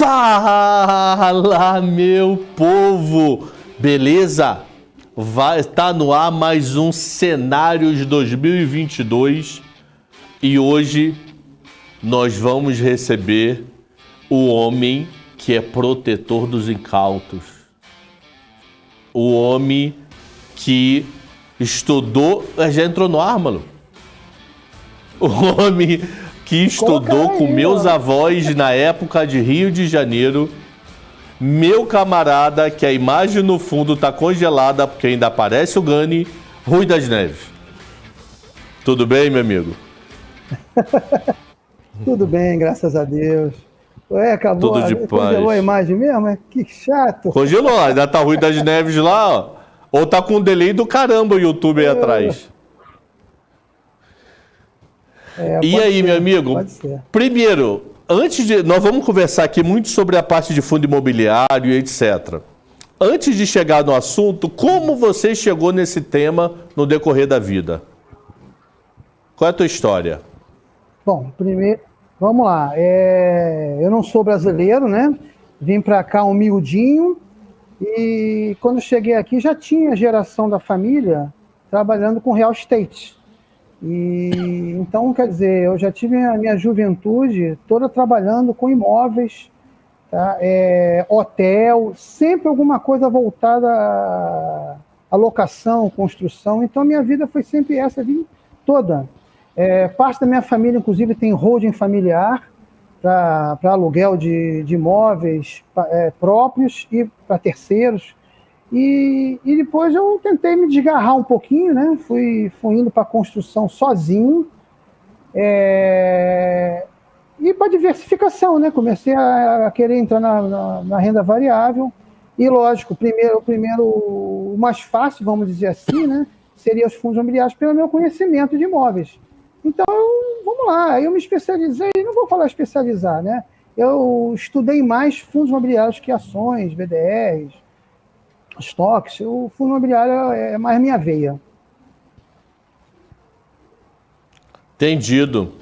Fala, meu povo! Beleza? Tá no ar mais um Cenários 2022 e hoje nós vamos receber o homem que é protetor dos incautos. O homem que estudou... Já entrou no ar, mano? O homem que estudou com meus avós na época de Rio de Janeiro. Meu camarada, que a imagem no fundo tá congelada porque ainda aparece o Gani, Rui das Neves. Tudo bem, meu amigo? Tudo bem, graças a Deus. Ué, acabou. Tudo de paz. Congelou a imagem mesmo? Que chato. Congelou, ainda tá Rui das Neves lá, ó. Ou tá com um delay do caramba o YouTube aí atrás. E aí, meu amigo? Pode ser. Primeiro, nós vamos conversar aqui muito sobre a parte de fundo imobiliário e etc. Antes de chegar no assunto, como você chegou nesse tema no decorrer da vida? Qual é a tua história? Bom, primeiro, vamos lá. Eu não sou brasileiro, né? Vim para cá humildinho e quando cheguei aqui já tinha geração da família trabalhando com real estate. E então, quer dizer, eu já tive a minha juventude toda trabalhando com imóveis, tá? Hotel, sempre alguma coisa voltada à locação, construção. Então, minha vida foi sempre essa, a vida toda. Parte da minha família, inclusive, tem holding familiar para aluguel de imóveis próprios e para terceiros. E depois eu tentei me desgarrar um pouquinho, né? Fui indo para a construção sozinho. E para diversificação, né? Comecei a querer entrar na renda variável. E, lógico, o mais fácil, vamos dizer assim, né? Seria os fundos imobiliários pelo meu conhecimento de imóveis. Então, vamos lá. Aí eu me especializei, não vou falar especializar, né? Eu estudei mais fundos imobiliários que ações, BDRs, estoques. O fundo imobiliário é mais minha veia. Entendido.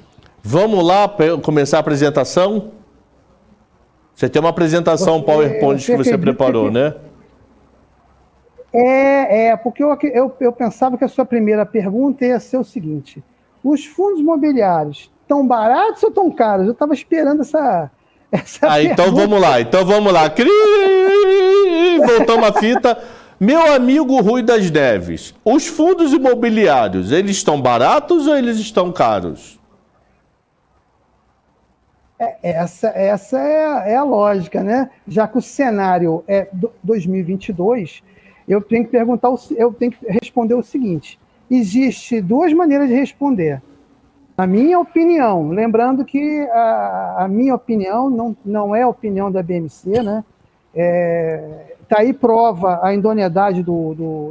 Vamos lá começar a apresentação? Você tem uma apresentação PowerPoint que você preparou, né? Porque eu pensava que a sua primeira pergunta ia ser o seguinte: os fundos imobiliários estão baratos ou estão caros? Eu estava esperando essa então vamos lá. Voltamos à fita. Meu amigo Rui das Neves, os fundos imobiliários, eles estão baratos ou eles estão caros? Essa é a lógica, né? Já que o cenário é 2022, eu tenho que responder o seguinte: existe duas maneiras de responder. A minha opinião, lembrando que a minha opinião não é a opinião da BMC, né? Tá aí prova a idoneidade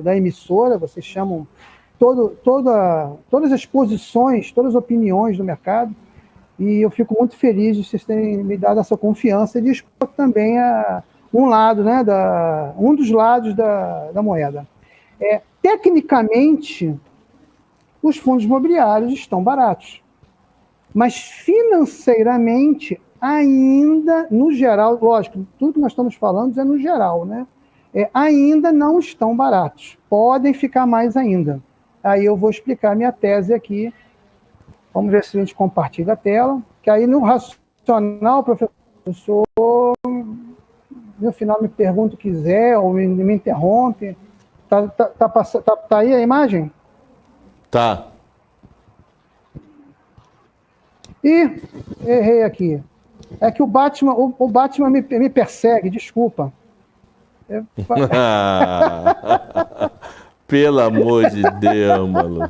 da emissora. Vocês chamam todas as posições, todas as opiniões do mercado, e eu fico muito feliz de vocês terem me dado essa confiança e de expor também um lado, né, um dos lados da moeda. Tecnicamente, os fundos imobiliários estão baratos, mas financeiramente ainda, no geral, lógico, tudo que nós estamos falando é no geral, né? Ainda não estão baratos, podem ficar mais ainda. Aí eu vou explicar minha tese aqui. Vamos ver se a gente compartilha a tela, que aí no racional, professor, no final me pergunta o que quiser, ou me interrompe. Tá aí a imagem? Tá. Ih, errei aqui. É que o Batman me persegue, desculpa. Pelo amor de Deus, mano.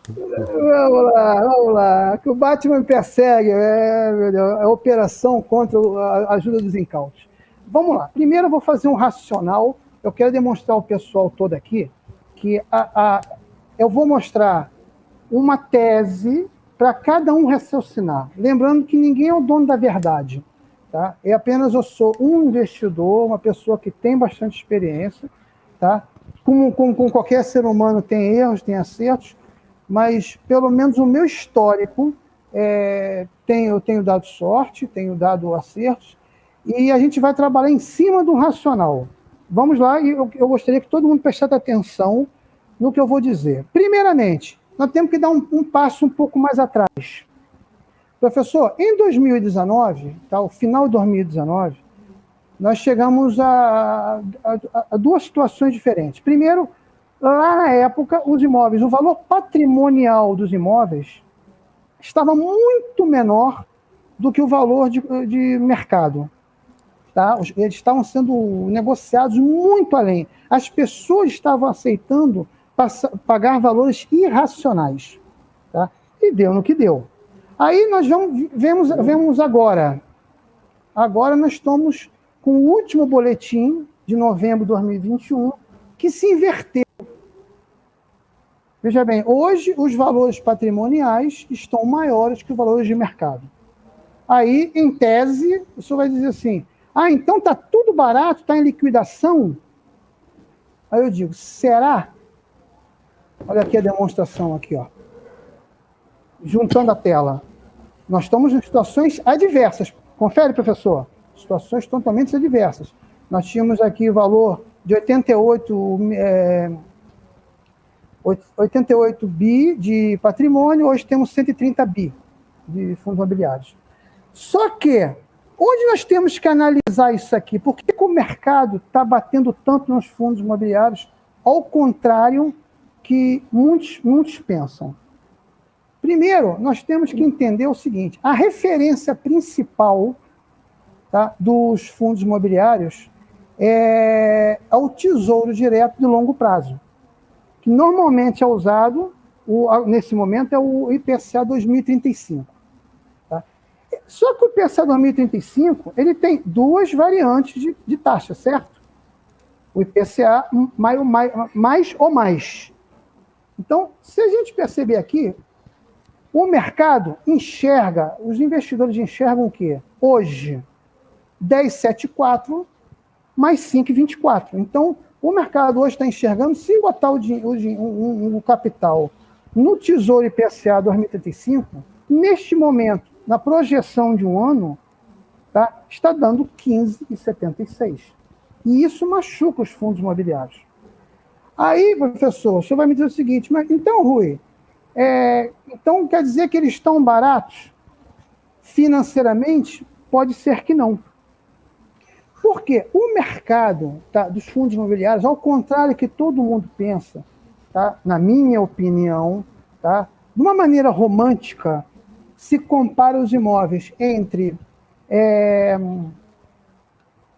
Vamos lá. Que o Batman me persegue. Meu Deus, a operação contra a ajuda dos incautos. Vamos lá. Primeiro eu vou fazer um racional. Eu quero demonstrar ao pessoal todo aqui que eu vou mostrar uma tese para cada um raciocinar. Lembrando que ninguém é o dono da verdade. Tá? Apenas eu sou um investidor, uma pessoa que tem bastante experiência. Tá? Como qualquer ser humano tem erros, tem acertos, mas pelo menos o meu histórico, eu tenho dado sorte, tenho dado acertos, e a gente vai trabalhar em cima do racional. Vamos lá, e eu gostaria que todo mundo prestasse atenção no que eu vou dizer. Primeiramente, nós temos que dar um passo um pouco mais atrás. Professor, em 2019, tá, o final de 2019, nós chegamos a duas situações diferentes. Primeiro, lá na época, os imóveis, o valor patrimonial dos imóveis estava muito menor do que o valor de mercado. Tá? Eles estavam sendo negociados muito além. As pessoas estavam aceitando pagar valores irracionais. Tá? E deu no que deu. Aí nós vemos agora. Agora nós estamos com o último boletim de novembro de 2021, que se inverteu. Veja bem, hoje os valores patrimoniais estão maiores que os valores de mercado. Aí, em tese, o senhor vai dizer assim, então está tudo barato, está em liquidação? Aí eu digo, será? Olha aqui a demonstração, aqui, ó. Juntando a tela. Nós estamos em situações adversas. Confere, professor? Situações totalmente adversas. Nós tínhamos aqui o valor de 88 bi de patrimônio, hoje temos 130 bi de fundos imobiliários. Só que, onde nós temos que analisar isso aqui? Por que o mercado está batendo tanto nos fundos imobiliários, ao contrário que muitos pensam? Primeiro, nós temos que entender o seguinte, a referência principal, tá, dos fundos imobiliários é o Tesouro Direto de longo prazo, que normalmente é usado, nesse momento, é o IPCA 2035. Tá? Só que o IPCA 2035, ele tem duas variantes de taxa, certo? O IPCA mais ou mais. Então, se a gente perceber aqui, o mercado enxerga, os investidores enxergam o quê? Hoje, 10,74 mais 5,24. Então, o mercado hoje está enxergando, se botar o capital no Tesouro IPCA 2035, neste momento, na projeção de um ano, tá, está dando 15,76. E isso machuca os fundos imobiliários. Aí, professor, o senhor vai me dizer o seguinte, mas então, Rui, então quer dizer que eles estão baratos? Financeiramente, pode ser que não. Porque o mercado, tá, dos fundos imobiliários, ao contrário que todo mundo pensa, tá, na minha opinião, tá, de uma maneira romântica, se compara os imóveis entre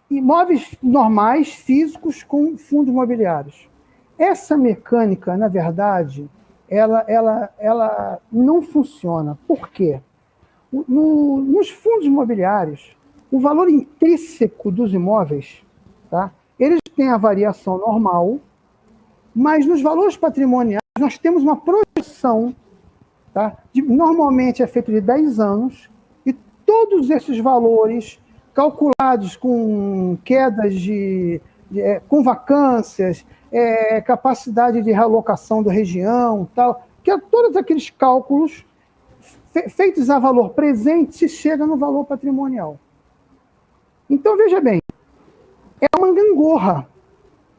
imóveis normais, físicos, com fundos imobiliários. Essa mecânica, na verdade, ela não funciona. Por quê? Nos fundos imobiliários, o valor intrínseco dos imóveis, tá, eles têm a variação normal, mas nos valores patrimoniais nós temos uma projeção, tá, normalmente é feito de 10 anos, e todos esses valores calculados com quedas com vacâncias, capacidade de realocação da região, tal, que todos aqueles cálculos feitos a valor presente se chega no valor patrimonial. Então, veja bem, é uma gangorra.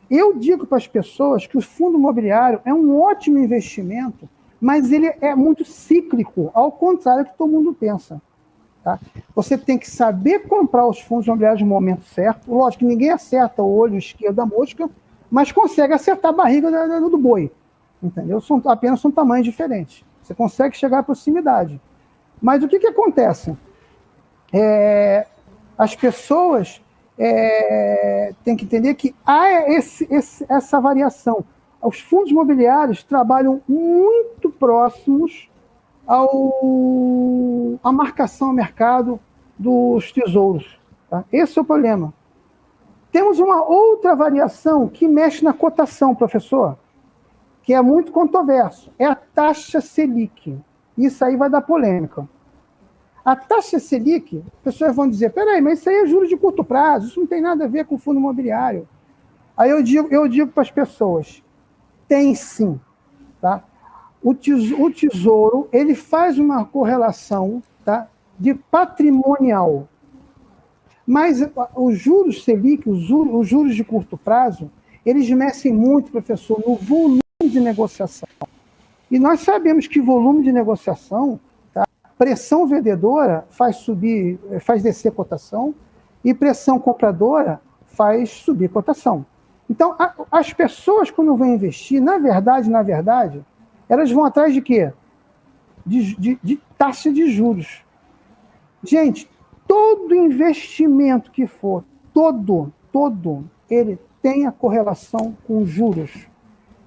Eu digo para as pessoas que o fundo imobiliário é um ótimo investimento, mas ele é muito cíclico, ao contrário do que todo mundo pensa. Tá? Você tem que saber comprar os fundos imobiliários no momento certo. Lógico que ninguém acerta o olho esquerdo da mosca, mas consegue acertar a barriga do boi. Entendeu? Apenas são tamanhos diferentes. Você consegue chegar à proximidade. Mas o que acontece? As pessoas têm que entender que há essa variação. Os fundos imobiliários trabalham muito próximos à marcação ao mercado dos tesouros. Tá? Esse é o problema. Temos uma outra variação que mexe na cotação, professor, que é muito controverso. É a taxa Selic. Isso aí vai dar polêmica. A taxa Selic, as pessoas vão dizer, peraí, mas isso aí é juros de curto prazo, isso não tem nada a ver com o fundo imobiliário. Aí eu digo para as pessoas, tem sim. Tá? O tesouro, ele faz uma correlação, tá, de patrimonial. Mas os juros Selic, os juros de curto prazo, eles mexem muito, professor, no volume de negociação. E nós sabemos que volume de negociação, tá? Pressão vendedora faz subir, faz descer cotação, e pressão compradora faz subir cotação. Então, as pessoas, quando vão investir, na verdade, elas vão atrás de quê? De taxa de juros. Gente, todo investimento que for, todo, ele tem a correlação com juros.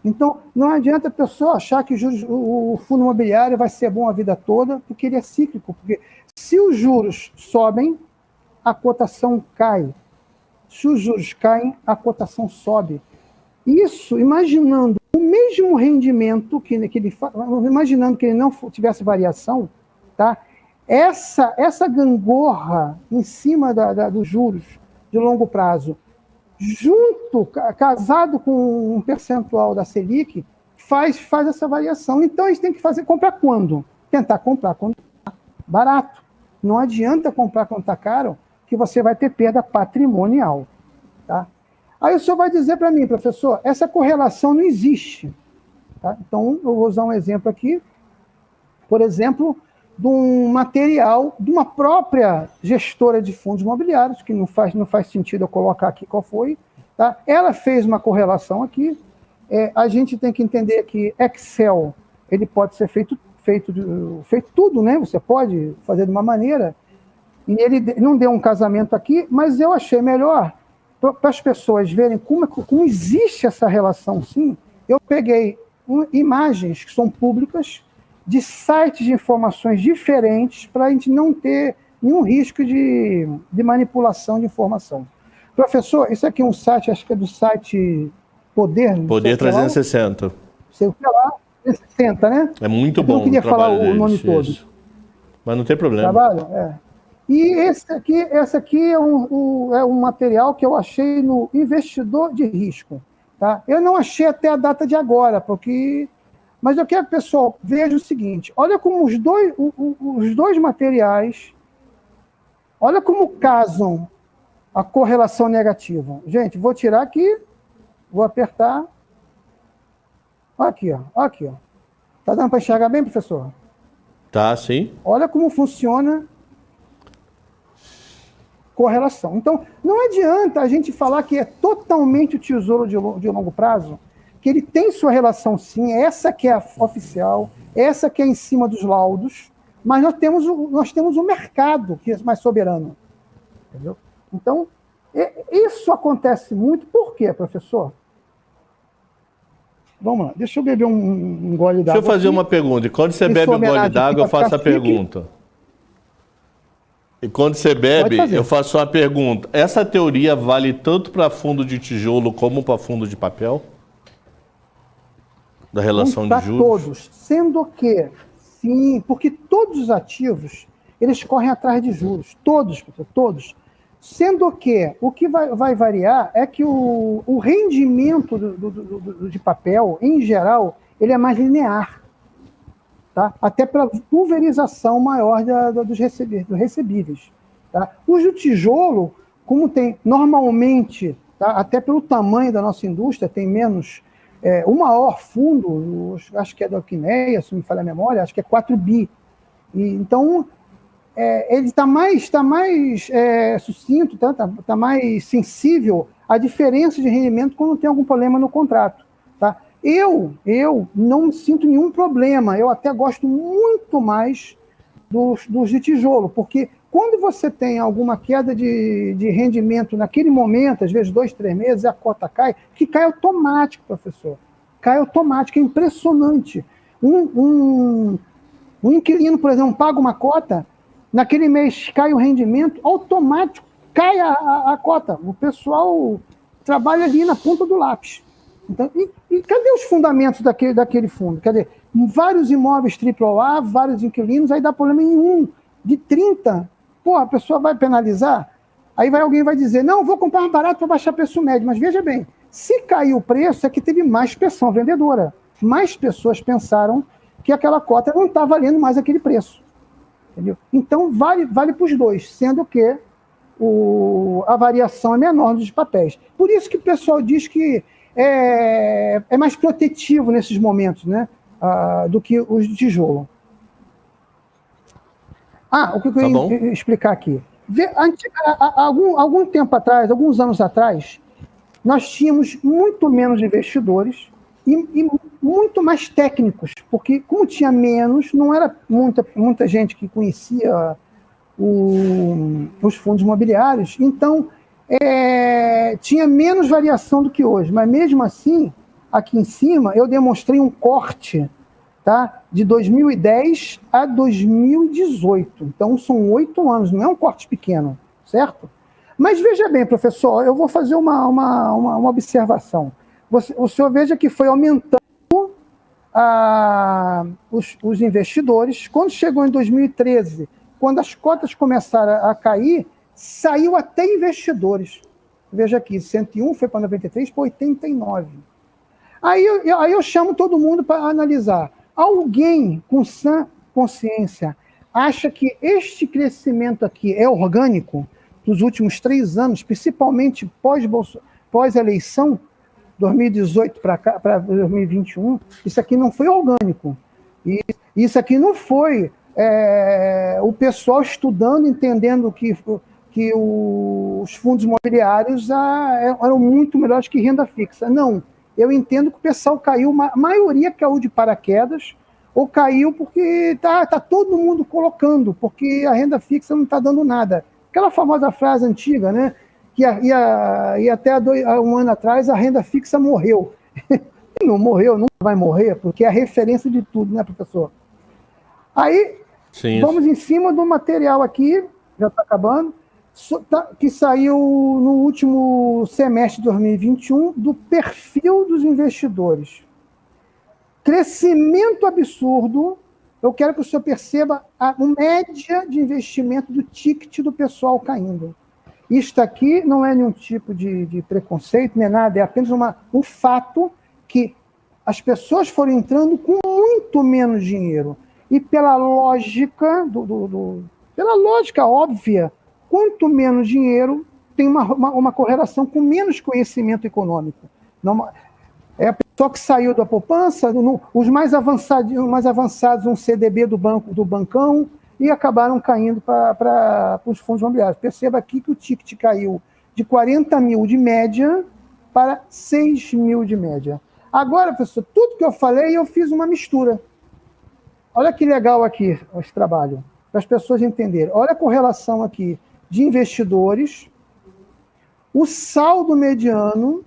Então, não adianta a pessoa achar que o fundo imobiliário vai ser bom a vida toda, porque ele é cíclico. Porque se os juros sobem, a cotação cai. Se os juros caem, a cotação sobe. Isso, imaginando o mesmo rendimento que ele imaginando que ele não tivesse variação, tá? Essa gangorra em cima dos juros de longo prazo, casado com um percentual da Selic, faz essa variação. Então, a gente tem que comprar quando? Tentar comprar quando está barato. Não adianta comprar quando está caro, que você vai ter perda patrimonial. Tá? Aí o senhor vai dizer para mim, professor, essa correlação não existe. Tá? Então, eu vou usar um exemplo aqui, por exemplo, de um material de uma própria gestora de fundos imobiliários, que não faz sentido eu colocar aqui qual foi. Tá? Ela fez uma correlação aqui. A gente tem que entender que Excel ele pode ser feito tudo, né? Você pode fazer de uma maneira. E ele não deu um casamento aqui, mas eu achei melhor para as pessoas verem como existe essa relação, sim. Eu peguei imagens que são públicas de sites de informações diferentes para a gente não ter nenhum risco de manipulação de informação. Professor, isso aqui é um site, acho que é do site Poder. Poder 360. Sei o que lá, 360, né? É muito bom. Eu não queria falar o nome todo. Mas não tem problema. Trabalho? E esse aqui é um material que eu achei no Investidor de Risco. Tá? Eu não achei até a data de agora, mas eu quero que o pessoal veja o seguinte, olha como os dois materiais, olha como casam a correlação negativa. Gente, vou tirar aqui, vou apertar. Aqui, ó. Tá dando para enxergar bem, professor? Tá, sim. Olha como funciona correlação. Então, não adianta a gente falar que é totalmente o tesouro de longo prazo, que ele tem sua relação sim, essa que é a oficial, essa que é em cima dos laudos, mas nós temos o mercado que é mais soberano. Entendeu? Então, isso acontece muito. Por quê, professor? Vamos lá, deixa eu beber um gole d'água. Deixa eu fazer uma pergunta. E quando você bebe um gole d'água, eu faço a pergunta. E quando você bebe, eu faço uma pergunta. Essa teoria vale tanto para fundo de tijolo como para fundo de papel? Da relação de juros? Para todos. Sendo que, sim, porque todos os ativos, eles correm atrás de juros. Todos. Sendo que o que vai variar é que o rendimento de papel, em geral, ele é mais linear. Tá? Até pela pulverização maior dos recebíveis. Tá? Os do tijolo, como tem normalmente, tá? Até pelo tamanho da nossa indústria, tem menos. O maior fundo, acho que é da Alquineia, se não me falha a memória, acho que é 4 bi. Então, ele está mais sucinto, tá mais sensível à diferença de rendimento quando tem algum problema no contrato. Tá? Eu não sinto nenhum problema, eu até gosto muito mais dos de tijolo, porque quando você tem alguma queda de rendimento naquele momento, às vezes 2, 3 meses, a cota cai, que cai automático, professor. Cai automático, é impressionante. Um inquilino, por exemplo, paga uma cota, naquele mês cai o rendimento, automático, cai a cota. O pessoal trabalha ali na ponta do lápis. Então, e cadê os fundamentos daquele fundo? Quer dizer, vários imóveis AAA, vários inquilinos, aí dá problema em um, de 30. Pô, a pessoa vai penalizar? Aí alguém vai dizer, não, vou comprar mais barato para baixar preço médio. Mas veja bem, se caiu o preço, é que teve mais pressão vendedora. Mais pessoas pensaram que aquela cota não está valendo mais aquele preço. Entendeu? Então, vale para os dois, sendo que a variação é menor dos papéis. Por isso que o pessoal diz que é mais protetivo nesses momentos, né, do que os de tijolo. O que eu ia explicar aqui. Algum tempo atrás, alguns anos atrás, nós tínhamos muito menos investidores e muito mais técnicos, porque como tinha menos, não era muita gente que conhecia os fundos imobiliários, então tinha menos variação do que hoje. Mas mesmo assim, aqui em cima, eu demonstrei um corte, tá, de 2010 a 2018. Então, são 8 anos, não é um corte pequeno, certo? Mas veja bem, professor, eu vou fazer uma observação. O senhor veja que foi aumentando os investidores. Quando chegou em 2013, quando as cotas começaram a cair, saiu até investidores. Veja aqui, 101 foi para 93, para 89. Aí eu chamo todo mundo para analisar. Alguém com sã consciência acha que este crescimento aqui é orgânico dos últimos 3 anos, principalmente pós-eleição, 2018 para 2021? Isso aqui não foi orgânico. E isso aqui não foi o pessoal estudando, entendendo que os fundos imobiliários eram muito melhores que renda fixa. Não. Eu entendo que o pessoal caiu, a maioria caiu de paraquedas, ou caiu porque tá todo mundo colocando, porque a renda fixa não está dando nada. Aquela famosa frase antiga, né? Que até 1 ano atrás a renda fixa morreu. Não morreu, nunca vai morrer, porque é a referência de tudo, né, professor? Aí, sim, vamos em cima do material aqui, já está acabando, que saiu no último semestre de 2021, do perfil dos investidores. Crescimento absurdo. Eu quero que o senhor perceba a média de investimento do ticket do pessoal caindo. Isto aqui não é nenhum tipo de preconceito, nem nada, é apenas um fato que as pessoas foram entrando com muito menos dinheiro. E pela lógica, pela lógica óbvia, quanto menos dinheiro, tem uma correlação com menos conhecimento econômico. É a pessoa que saiu da poupança, os mais avançados um CDB do bancão, e acabaram caindo para os fundos imobiliários. Perceba aqui que o ticket caiu de 40 mil de média para 6 mil de média. Agora, professor, tudo que eu falei, eu fiz uma mistura. Olha que legal aqui esse trabalho, para as pessoas entenderem. Olha a correlação aqui de investidores, o saldo mediano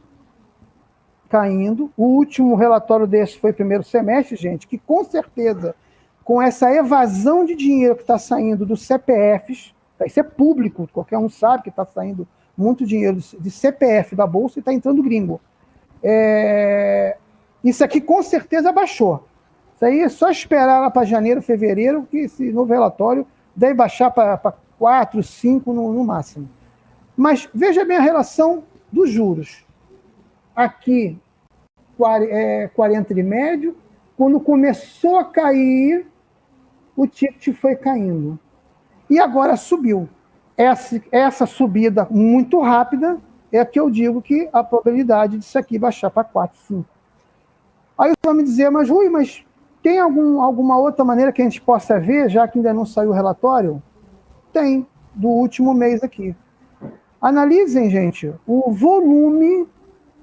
caindo. O último relatório desse foi primeiro semestre, gente, que com certeza, com essa evasão de dinheiro que está saindo dos CPFs, isso é público, qualquer um sabe que está saindo muito dinheiro de CPF da Bolsa e está entrando gringo. Isso aqui com certeza baixou. Isso aí é só esperar lá para janeiro, fevereiro, que esse novo relatório deve baixar para 4, 5 no máximo. Mas veja bem a relação dos juros. Aqui, 40 de médio. Quando começou a cair, o ticket foi caindo. E agora subiu. Essa subida muito rápida é a que eu digo que a probabilidade disso aqui baixar para 4, 5. Aí você vai me dizer, mas Rui, mas tem alguma outra maneira que a gente possa ver, já que ainda não saiu o relatório? Tem, do último mês aqui. Analisem, gente, o volume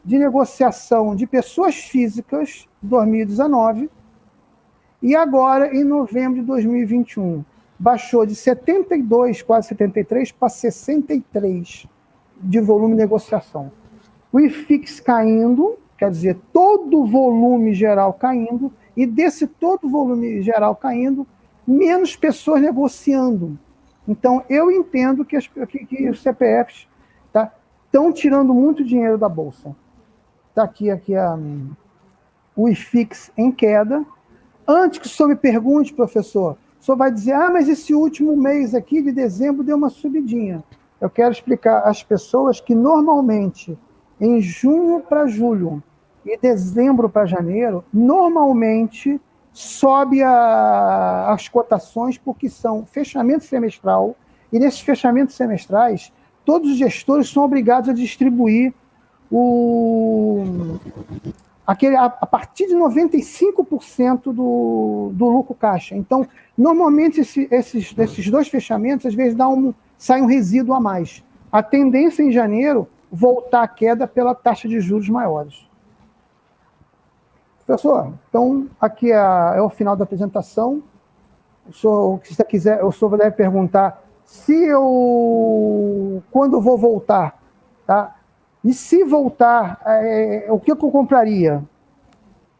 de negociação de pessoas físicas em 2019 e agora em novembro de 2021. Baixou de 72, quase 73, para 63 de volume de negociação. O IFIX caindo, quer dizer, todo o volume geral caindo, e desse todo o volume geral caindo, menos pessoas negociando. Então, eu entendo que os CPFs estão tirando muito dinheiro da Bolsa. Está aqui o IFIX em queda. Antes que o senhor me pergunte, professor, o senhor vai dizer, mas esse último mês aqui, de dezembro, deu uma subidinha. Eu quero explicar às pessoas que, normalmente, em junho para julho e dezembro para janeiro, normalmente sobe as cotações porque são fechamento semestral, e nesses fechamentos semestrais todos os gestores são obrigados a distribuir a partir de 95% do lucro caixa. Então, normalmente, esses dois fechamentos, às vezes, sai um resíduo a mais. A tendência em janeiro, voltar à queda pela taxa de juros maiores. Professor, então, aqui é o final da apresentação. Se você quiser, o senhor deve perguntar quando eu vou voltar, tá? E se voltar, o que eu compraria?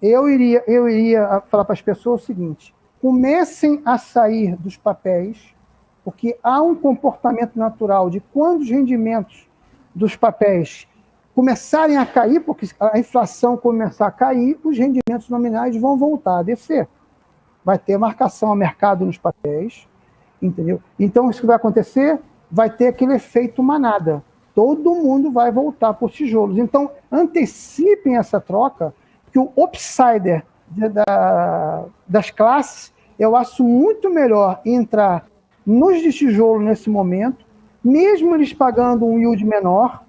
Eu iria falar para as pessoas o seguinte: comecem a sair dos papéis, porque há um comportamento natural de quando os rendimentos dos papéis começarem a cair, porque a inflação começar a cair, os rendimentos nominais vão voltar a descer. Vai ter marcação a mercado nos papéis, entendeu? Então, isso que vai acontecer, vai ter aquele efeito manada. Todo mundo vai voltar para os tijolos. Então, antecipem essa troca, que o upsider das classes, eu acho muito melhor entrar nos de tijolo nesse momento, mesmo eles pagando um yield menor,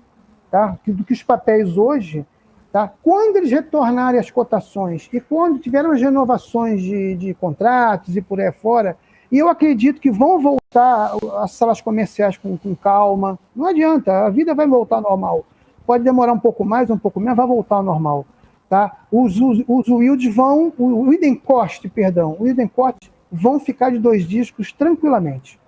tá, do que os papéis hoje, tá? Quando eles retornarem às cotações e quando tiverem as renovações de contratos e por aí fora, e eu acredito que vão voltar às salas comerciais com calma. Não adianta, a vida vai voltar ao normal. Pode demorar um pouco mais, um pouco menos, vai voltar ao normal. Tá? Os yields vão, o hidden cost vão ficar de 2 dígitos tranquilamente.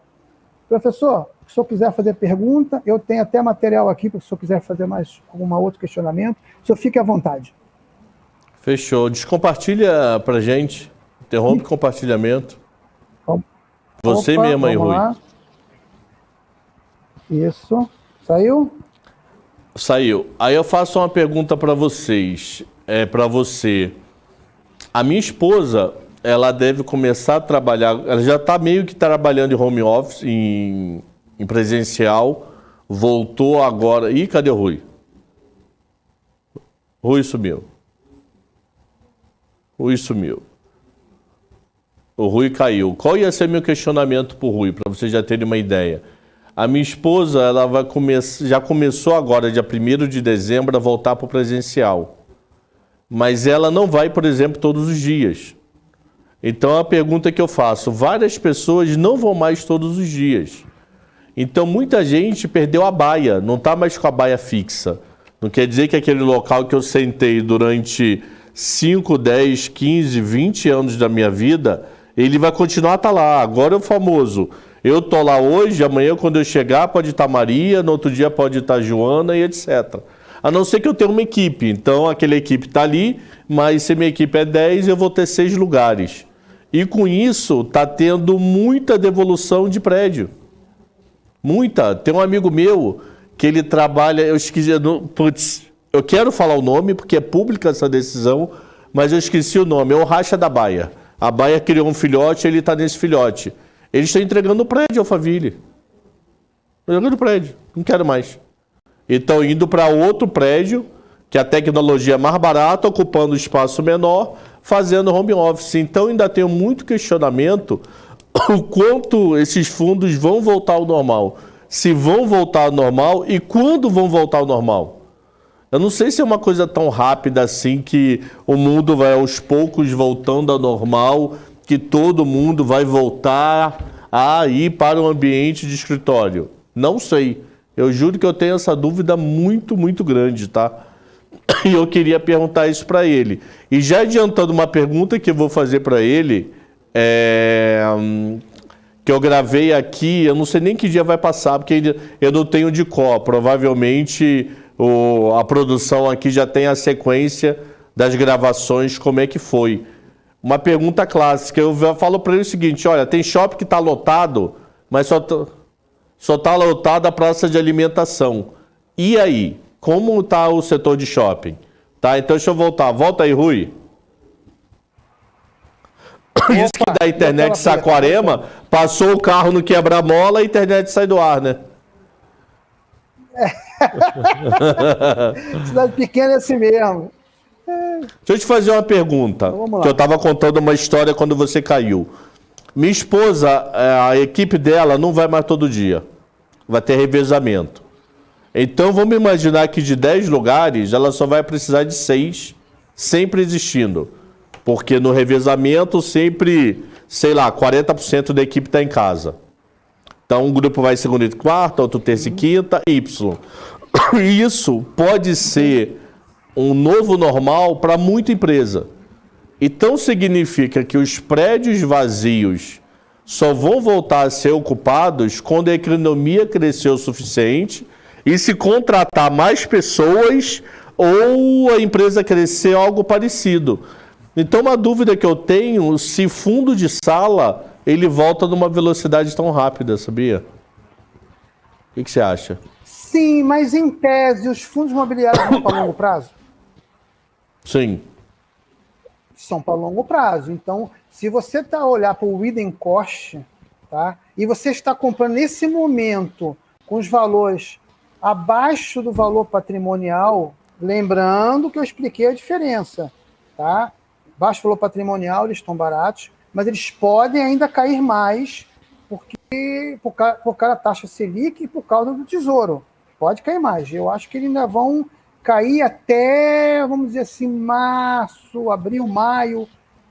Professor, se o senhor quiser fazer pergunta, eu tenho até material aqui, se o senhor quiser fazer mais algum outro questionamento, o senhor fique à vontade. Fechou. Descompartilha pra gente. Interrompe o compartilhamento. Você mesmo aí, Rui. Lá. Isso. Saiu? Saiu. Aí eu faço uma pergunta para vocês. Para você. A minha esposa, ela deve começar a trabalhar, ela já está meio que trabalhando em home office, em presencial, voltou agora. Ih, cadê o Rui? Rui sumiu. Rui sumiu. O Rui caiu. Qual ia ser meu questionamento para o Rui, para vocês já terem uma ideia? A minha esposa, ela já começou agora, dia 1º de dezembro, a voltar para o presencial. Mas ela não vai, por exemplo, todos os dias. Então, a pergunta que eu faço, várias pessoas não vão mais todos os dias. Então, muita gente perdeu a baia, não está mais com a baia fixa. Não quer dizer que aquele local que eu sentei durante 5, 10, 15, 20 anos da minha vida, ele vai continuar a estar lá. Agora é o famoso, eu estou lá hoje, amanhã quando eu chegar pode estar Maria, no outro dia pode estar Joana e etc. A não ser que eu tenha uma equipe. Então, aquela equipe está ali, mas se minha equipe é 10, eu vou ter 6 lugares. E com isso, está tendo muita devolução de prédio. Muita. Tem um amigo meu que ele trabalha, eu quero falar o nome porque é pública essa decisão, mas eu esqueci o nome, é o Racha da Baia. A Baia criou um filhote, ele está nesse filhote. Eles estão entregando o prédio, Alphaville. Entregando o prédio, não quero mais. E estão indo para outro prédio, que a tecnologia é mais barata, ocupando espaço menor, fazendo home office. Então ainda tenho muito questionamento o quanto esses fundos vão voltar ao normal. Se vão voltar ao normal e quando vão voltar ao normal. Eu não sei se é uma coisa tão rápida assim que o mundo vai aos poucos voltando ao normal, que todo mundo vai voltar a ir para o ambiente de escritório. Não sei. Eu juro que eu tenho essa dúvida muito, muito grande, tá? E eu queria perguntar isso para ele. E já adiantando uma pergunta que eu vou fazer para ele, que eu gravei aqui, eu não sei nem que dia vai passar, porque eu não tenho de cor. Provavelmente a produção aqui já tem a sequência das gravações, como é que foi. Uma pergunta clássica, eu falo para ele o seguinte, olha, tem shopping que está lotado, mas só está lotada a praça de alimentação. E aí, como está o setor de shopping? Tá, então deixa eu voltar. Volta aí, Rui. Isso que da internet Saquarema, passou o carro no quebra-mola, a internet sai do ar, né? Cidade pequena é assim mesmo. Deixa eu te fazer uma pergunta, que eu estava contando uma história quando você caiu. Minha esposa, a equipe dela não vai mais todo dia. Vai ter revezamento. Então vamos imaginar que de 10 lugares ela só vai precisar de 6, sempre existindo. Porque no revezamento sempre, sei lá, 40% da equipe está em casa. Então um grupo vai segunda e quarta, outro terça e quinta, Y. Isso pode ser um novo normal para muita empresa. Então significa que os prédios vazios só vão voltar a ser ocupados quando a economia crescer o suficiente e se contratar mais pessoas ou a empresa crescer algo parecido. Então uma dúvida que eu tenho, se fundo de sala ele volta numa velocidade tão rápida, sabia? O que você acha? Sim, mas em tese, os fundos imobiliários são para longo prazo? Sim. São para longo prazo. Então, se você está a olhar para o hidden cost, tá? E você está comprando nesse momento com os valores abaixo do valor patrimonial, lembrando que eu expliquei a diferença, tá? Baixo valor patrimonial, eles estão baratos, mas eles podem ainda cair mais por causa da taxa Selic e por causa do Tesouro. Pode cair mais. Eu acho que eles ainda vão cair até, vamos dizer assim, março, abril, maio.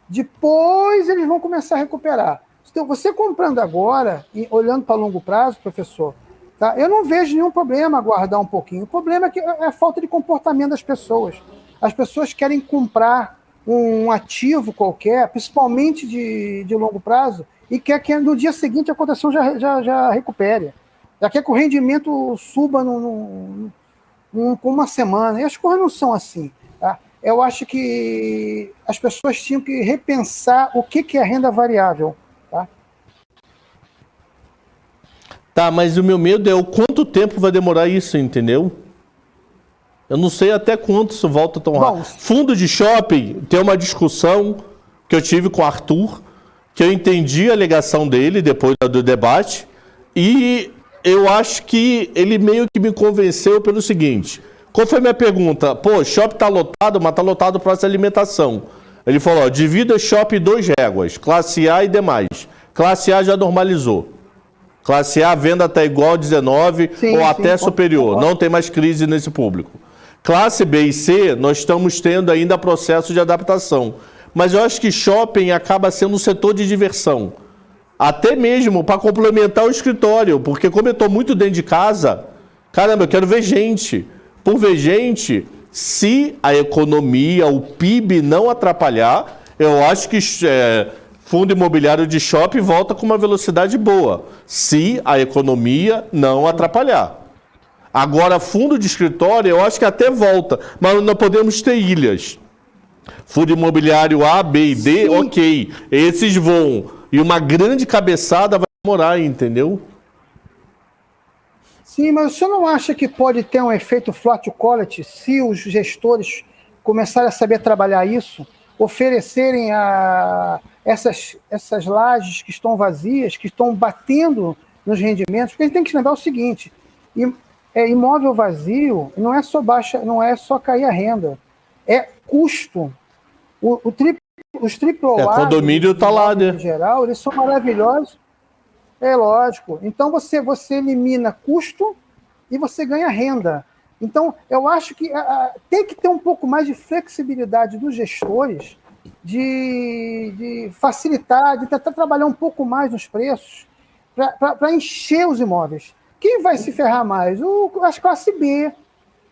Depois eles vão começar a recuperar. Então, você comprando agora e olhando para longo prazo, professor, tá? Eu não vejo nenhum problema aguardar um pouquinho. O problema é que é a falta de comportamento das pessoas. As pessoas querem comprar um ativo qualquer, principalmente de longo prazo, e quer que no dia seguinte a cotação já recupere. Já quer que o rendimento suba com uma semana. E as coisas não são assim. Tá? Eu acho que as pessoas tinham que repensar o que é renda variável. Tá, mas o meu medo é o quanto tempo vai demorar isso, entendeu? Eu não sei até quanto isso volta tão rápido. Fundo de shopping, tem uma discussão que eu tive com o Arthur, que eu entendi a alegação dele depois do debate, e eu acho que ele meio que me convenceu pelo seguinte. Qual foi a minha pergunta? Pô, shopping tá lotado, mas tá lotado para essa alimentação. Ele falou, ó, divida shopping em 2 réguas, classe A e demais. Classe A já normalizou. Classe A, a venda está igual a 19 ou até superior. Não tem mais crise nesse público. Classe B e C, nós estamos tendo ainda processo de adaptação. Mas eu acho que shopping acaba sendo um setor de diversão. Até mesmo para complementar o escritório. Porque como eu estou muito dentro de casa, caramba, eu quero ver gente. Por ver gente, se a economia, o PIB não atrapalhar, eu acho que fundo imobiliário de shopping volta com uma velocidade boa. Se a economia não atrapalhar. Agora, fundo de escritório, eu acho que até volta, mas não podemos ter ilhas. Fundo imobiliário A, B e D, sim, ok. Esses vão. E uma grande cabeçada vai demorar, entendeu? Sim, mas o senhor não acha que pode ter um efeito flight to quality se os gestores começarem a saber trabalhar isso, oferecerem essas lajes que estão vazias, que estão batendo nos rendimentos? Porque a gente tem que lembrar o seguinte, imóvel vazio não é só baixa, não é só cair a renda, é custo. Os AAA, condomínio está lá, né? Em geral, eles são maravilhosos. É lógico. Então você elimina custo e você ganha renda. Então eu acho que tem que ter um pouco mais de flexibilidade dos gestores de facilitar, de tentar trabalhar um pouco mais nos preços para encher os imóveis. Quem vai se ferrar mais? As classe B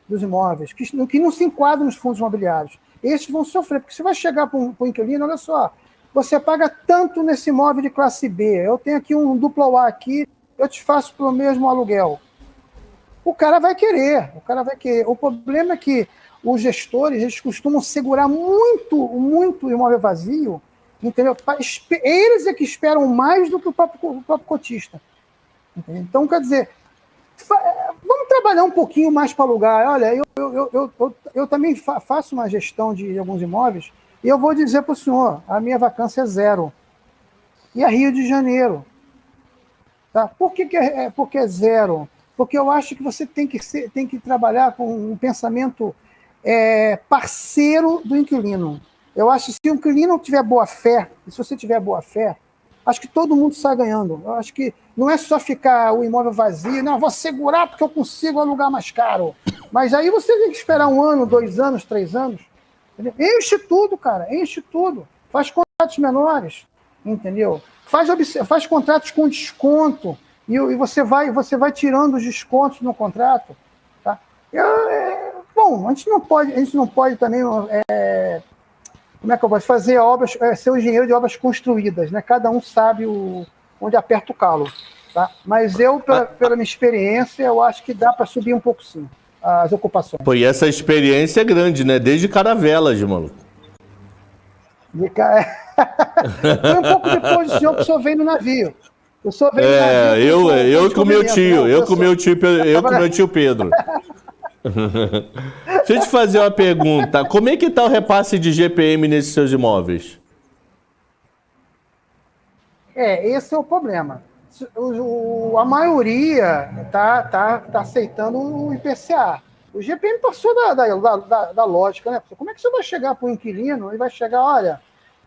dos imóveis, que não se enquadram nos fundos imobiliários. Esses vão sofrer, porque você vai chegar para um inquilino, olha só, você paga tanto nesse imóvel de classe B, eu tenho aqui um duplo A aqui, eu te faço pelo mesmo aluguel. O cara vai querer. O problema é que os gestores, eles costumam segurar muito imóvel vazio, entendeu? Eles é que esperam mais do que o próprio cotista. Entendeu? Então, quer dizer, vamos trabalhar um pouquinho mais para alugar. Olha, eu também faço uma gestão de alguns imóveis e eu vou dizer para o senhor, a minha vacância é 0. E a Rio de Janeiro. Tá? Por que é 0? Porque eu acho que você tem que trabalhar com um pensamento parceiro do inquilino. Eu acho que se o inquilino tiver boa fé, e se você tiver boa fé, acho que todo mundo sai ganhando. Eu acho que não é só ficar o imóvel vazio, não, vou segurar porque eu consigo alugar mais caro. Mas aí você tem que esperar 1 ano, 2 anos, 3 anos. Entendeu? Enche tudo, cara, enche tudo. Faz contratos menores, entendeu? Faz contratos com desconto e você vai tirando os descontos no contrato. Tá? Bom, a gente não pode também, como é que eu posso fazer obras, ser um engenheiro de obras construídas, né? Cada um sabe onde aperta o calo. Tá? Mas eu, pela minha experiência, eu acho que dá para subir um pouco sim, as ocupações. Pô, e essa experiência é grande, né? Desde Caravelas, maluco. Foi um pouco depois do senhor que o senhor veio no navio. O senhor veio no navio. Eu com meu tio, eu com meu tio Pedro. Deixa eu te fazer uma pergunta. Como é que tá o repasse de GPM nesses seus imóveis? Esse é o problema. A maioria tá aceitando o IPCA. O GPM passou da lógica, né? Como é que você vai chegar para o inquilino e vai chegar, olha,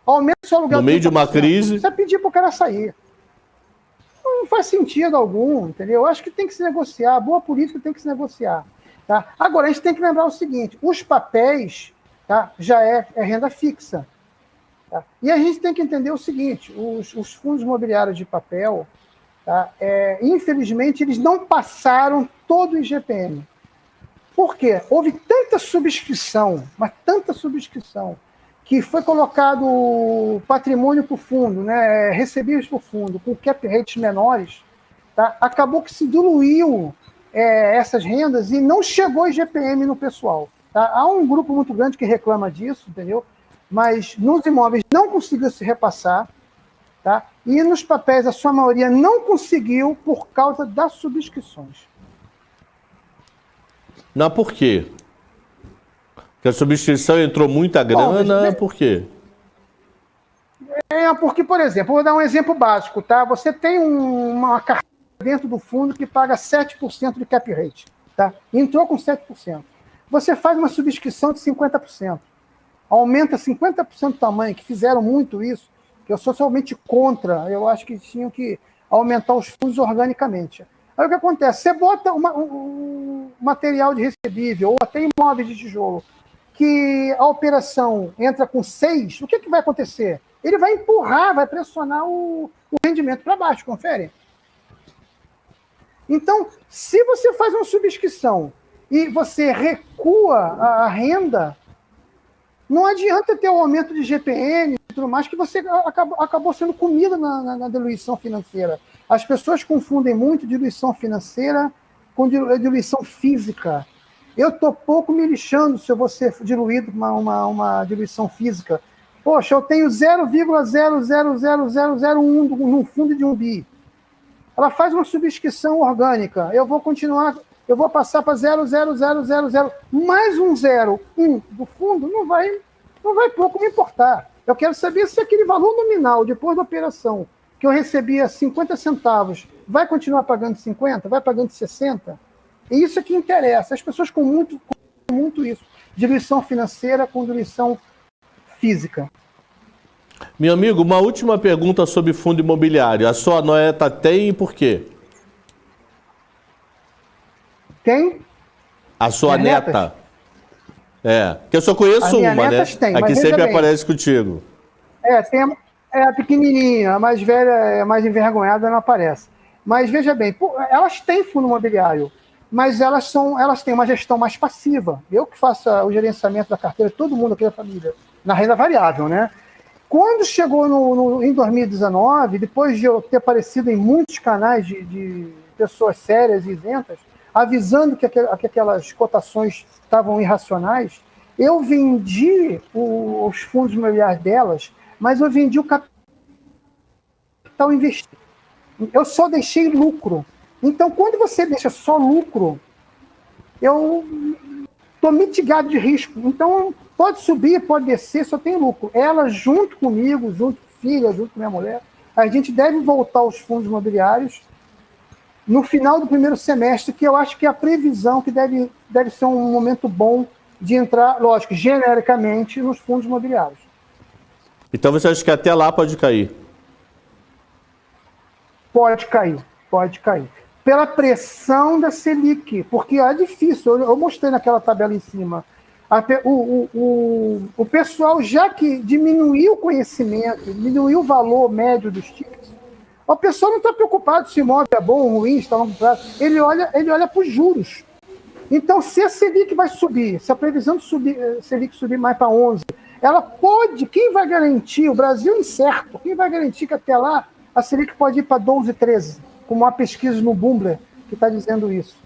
aumenta o seu aluguel. No meio de uma crise. Você pedir para o cara sair. Não faz sentido algum, entendeu? Eu acho que tem que se negociar. A boa política tem que se negociar. Tá? Agora, a gente tem que lembrar o seguinte, os papéis, tá, já é renda fixa. Tá? E a gente tem que entender o seguinte, os fundos imobiliários de papel, tá, infelizmente, eles não passaram todo o IGPM. Por quê? Houve tanta subscrição, mas tanta subscrição, que foi colocado patrimônio para o fundo, né, recebíveis para o fundo, com cap rates menores, tá, acabou que se diluiu essas rendas e não chegou IGPM no pessoal. Tá? Há um grupo muito grande que reclama disso, entendeu? Mas nos imóveis não conseguiu se repassar, tá? E nos papéis a sua maioria não conseguiu por causa das subscrições. Não, por quê? Porque a subscrição entrou muita grana, por quê? Porque, por exemplo, vou dar um exemplo básico, tá? Você tem uma carteira dentro do fundo que paga 7% de cap rate, tá? Entrou com 7%. Você faz uma subscrição de 50%. Aumenta 50% o tamanho, que fizeram muito isso, que eu sou totalmente contra, eu acho que tinham que aumentar os fundos organicamente. Aí o que acontece? Você bota um material de recebível, ou até imóveis de tijolo, que a operação entra com 6, o que vai acontecer? Ele vai empurrar, vai pressionar o rendimento para baixo, confere? Então, se você faz uma subscrição e você recua a renda, não adianta ter o aumento de GPM e tudo mais, que você acabou sendo comida na diluição financeira. As pessoas confundem muito diluição financeira com diluição física. Eu estou pouco me lixando se eu vou ser diluído uma diluição física. Poxa, eu tenho 0,00001 no fundo de um bi. Ela faz uma subscrição orgânica. Eu vou passar para 0,0000, mais um 0,1 do fundo, não vai pouco me importar. Eu quero saber se aquele valor nominal, depois da operação, que eu recebia 50 centavos, vai continuar pagando 50? Vai pagando 60? E isso é que interessa. As pessoas com muito isso. Diluição financeira com diluição física. Meu amigo, uma última pergunta sobre fundo imobiliário. A sua neta tem e por quê? Quem? A sua neta? Que eu só conheço uma, né? Tem, a que sempre aparece contigo. Tem a pequenininha, a mais velha, é mais envergonhada, não aparece. Mas veja bem, elas têm fundo imobiliário, mas elas têm uma gestão mais passiva. Eu que faço o gerenciamento da carteira, todo mundo aqui da família, na renda variável, né? Quando chegou em 2019, depois de eu ter aparecido em muitos canais de pessoas sérias e isentas, avisando que aquelas cotações estavam irracionais, eu vendi os fundos imobiliários delas, mas eu vendi o capital investido. Eu só deixei lucro. Então, quando você deixa só lucro, eu estou mitigado de risco. Então, pode subir, pode descer, só tem lucro. Ela, junto comigo, junto com filha, junto com minha mulher, a gente deve voltar aos fundos imobiliários no final do primeiro semestre, que eu acho que é a previsão que deve ser um momento bom de entrar, lógico, genericamente, nos fundos imobiliários. Então você acha que até lá pode cair? Pode cair, pode cair. Pela pressão da Selic, porque é difícil, eu mostrei naquela tabela em cima. O pessoal, já que diminuiu o conhecimento, diminuiu o valor médio dos tickets, a pessoa não está preocupada se o imóvel é bom ou ruim, está a longo prazo. Ele olha para os juros. Então, se a Selic vai subir, se a previsão de Selic subir mais para 11, ela pode, quem vai garantir, o Brasil incerto, quem vai garantir que até lá a Selic pode ir para 12, 13, como uma pesquisa no Bloomberg que está dizendo isso.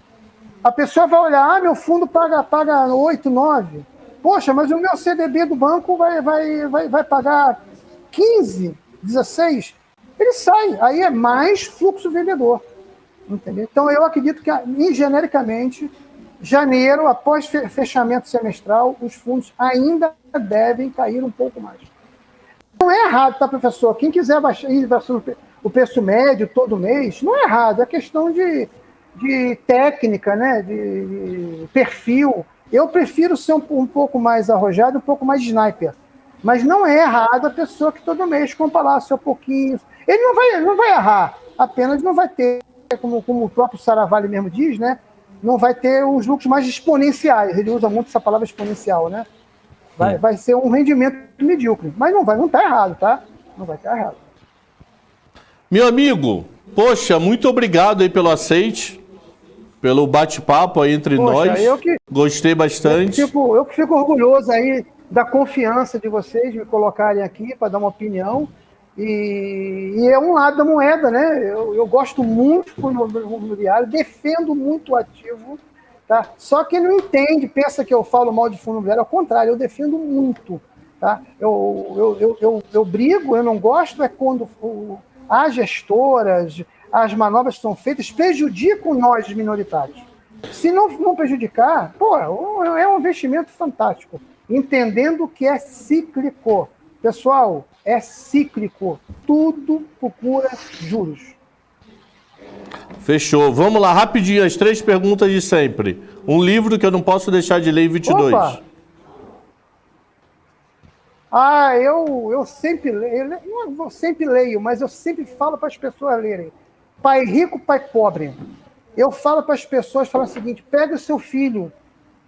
A pessoa vai olhar, meu fundo paga 8, 9. Poxa, mas o meu CDB do banco vai pagar 15, 16. Ele sai, aí é mais fluxo vendedor. Entendeu? Então, eu acredito que, genericamente, janeiro, após fechamento semestral, os fundos ainda devem cair um pouco mais. Não é errado, tá, professor? Quem quiser ir o preço médio todo mês, não é errado, é questão de técnica, né? de perfil. Eu prefiro ser um pouco mais arrojado, um pouco mais sniper. Mas não é errado a pessoa que todo mês compra lá seu pouquinho. Ele não vai errar, apenas não vai ter, como o próprio Saravalli mesmo diz, né? Não vai ter os lucros mais exponenciais. Ele usa muito essa palavra exponencial, né? Vai ser um rendimento medíocre. Mas não está errado, tá? Não vai estar errado. Meu amigo, poxa, muito obrigado aí pelo aceite, pelo bate-papo aí entre nós. Gostei bastante. Eu que fico orgulhoso aí da confiança de vocês me colocarem aqui para dar uma opinião. E é um lado da moeda, né? Eu gosto muito do fundo imobiliário, defendo muito o ativo, tá? Só que não entende, pensa que eu falo mal de fundo imobiliário, ao contrário, eu defendo muito, tá? Eu brigo, eu não gosto, é quando as gestoras, as manobras que são feitas, prejudicam nós, minoritários. Se não prejudicar, é um investimento fantástico, entendendo que é cíclico. Pessoal, é cíclico. Tudo procura juros. Fechou. Vamos lá, rapidinho, as 3 perguntas de sempre. Um livro que eu não posso deixar de ler em 22. Opa! Eu sempre leio. Eu sempre leio, mas eu sempre falo para as pessoas lerem. Pai rico, pai pobre. Eu falo para as pessoas, falo o seguinte, pega o seu filho,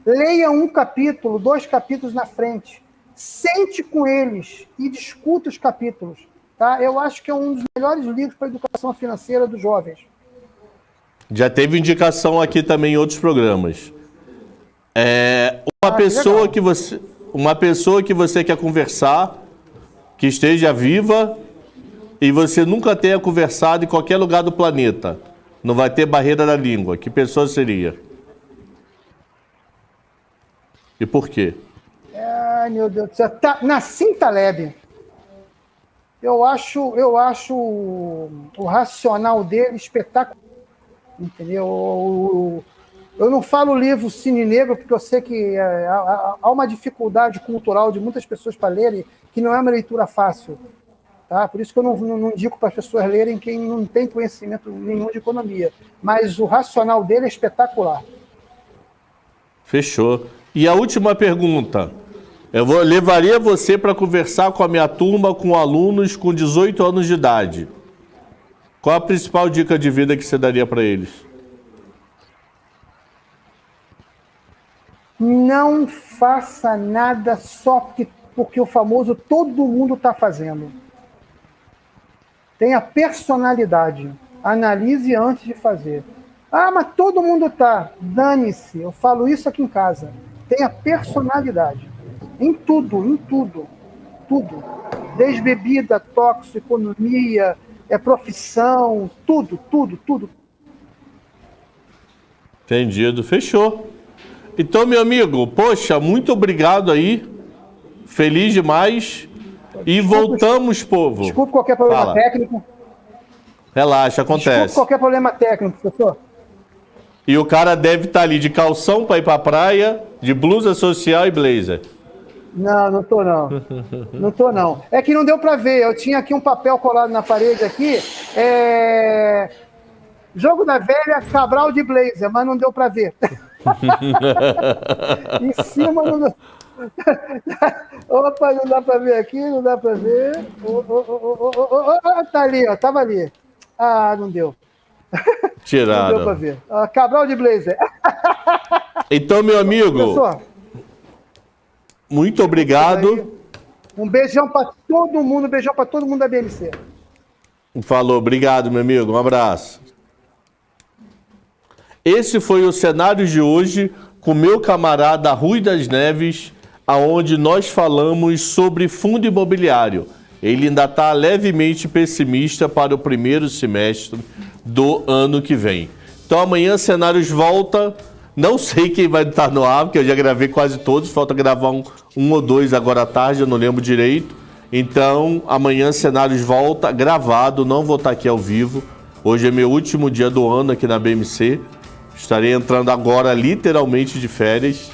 leia 1 capítulo, 2 capítulos na frente. Sente com eles e discuta os capítulos. Tá? Eu acho que é um dos melhores livros para a educação financeira dos jovens. Já teve indicação aqui também em outros programas. Uma pessoa que você quer conversar, que esteja viva e você nunca tenha conversado em qualquer lugar do planeta. Não vai ter barreira da língua. Que pessoa seria? E por quê? Ai, meu Deus do céu. Nassim Taleb. Eu acho o racional dele espetacular. Entendeu? Eu não falo o livro Cine Negro, porque eu sei que há uma dificuldade cultural de muitas pessoas para lerem, que não é uma leitura fácil. Tá? Por isso que eu não indico para as pessoas lerem quem não tem conhecimento nenhum de economia. Mas o racional dele é espetacular. Fechou. E a última pergunta. Levaria você para conversar com a minha turma com alunos com 18 anos de idade. Qual a principal dica de vida que você daria para eles? Não faça nada só porque o famoso todo mundo está fazendo. Tenha personalidade. Analise antes de fazer. Mas todo mundo está. Dane-se. Eu falo isso aqui em casa. Tenha personalidade. Em tudo. Tudo. Desde bebida, tóxico, economia, profissão, tudo. Entendido. Fechou. Então, meu amigo, poxa, muito obrigado aí. Feliz demais. E voltamos, povo. Desculpe qualquer problema técnico. Relaxa, acontece. Desculpe qualquer problema técnico, professor. E o cara deve estar ali de calção para ir para a praia, de blusa social e blazer. Não tô não. Não tô não. É que não deu para ver. Eu tinha aqui um papel colado na parede aqui. Jogo da velha, Cabral de blazer, mas não deu para ver. Em cima não deu. Opa, não dá para ver aqui, não dá para ver. Tá ali, ó, tava ali. Ah, não deu. Não deu pra Tiraram. ver. Cabral de Blazer. Então, meu amigo, Professor, muito obrigado. um beijão pra todo mundo, um beijão pra todo mundo da BMC. Falou, obrigado, meu amigo. Um abraço. Esse foi o cenário de hoje com meu camarada Rui das Neves, aonde nós falamos sobre fundo imobiliário. Ele ainda está levemente pessimista para o primeiro semestre do ano que vem. Então amanhã Cenários volta. Não sei quem vai estar no ar, porque eu já gravei quase todos. Falta gravar um ou dois agora à tarde, eu não lembro direito. Então amanhã Cenários volta gravado, não vou estar aqui ao vivo. Hoje é meu último dia do ano aqui na BMC. Estarei entrando agora literalmente de férias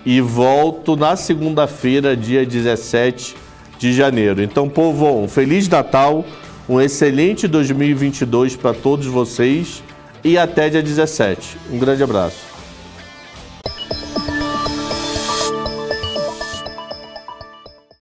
e volto na segunda-feira, dia 17 de janeiro. Então, povo, um Feliz Natal, um excelente 2022 para todos vocês e até dia 17. Um grande abraço.